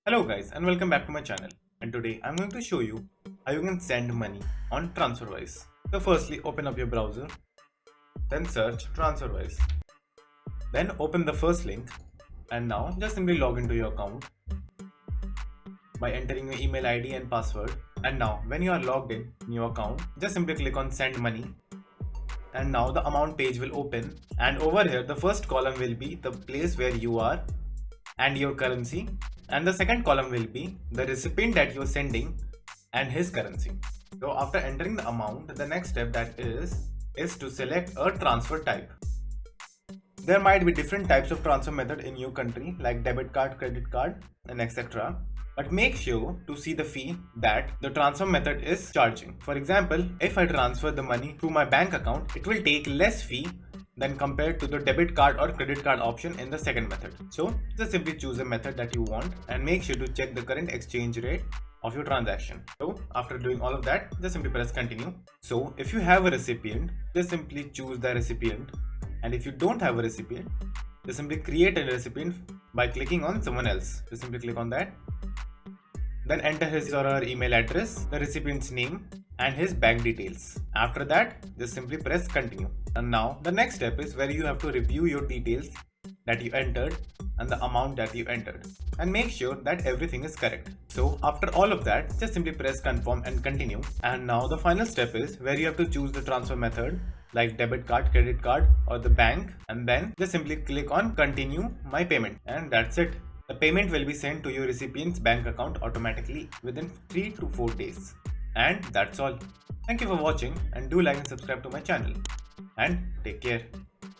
Hello guys and welcome back to my channel, and today I'm going to show you how you can send money on TransferWise. So firstly open up your browser, then search TransferWise. Then open the first link and now just simply log into your account by entering your email ID and password. And now when you are logged in your account, just simply click on send money, and now the amount page will open, and over here the first column will be the place where you are and your currency, and the second column will be the recipient that you're sending and his currency. So after entering the amount, the next step that is to select a transfer type. There might be different types of transfer method in your country like debit card, credit card and etc. But make sure to see the fee that the transfer method is charging. For example, if I transfer the money to my bank account, it will take less fee than compared to the debit card or credit card option in the second method. So just simply choose a method that you want and make sure to check the current exchange rate of your transaction. So after doing all of that, just simply press continue. So if you have a recipient, just simply choose the recipient, and if you don't have a recipient, just simply create a recipient by clicking on someone else. Just simply click on that. Then enter his or her email address, the recipient's name and his bank details. After that, just simply press continue. And now the next step is where you have to review your details that you entered and the amount that you entered and make sure that everything is correct. So after all of that, just simply press confirm and continue. And now the final step is where you have to choose the transfer method like debit card, credit card or the bank, and then just simply click on continue my payment, and that's it. The payment will be sent to your recipient's bank account automatically within 3 to 4 days. And that's all. Thank you for watching, and do like and subscribe to my channel. And take care.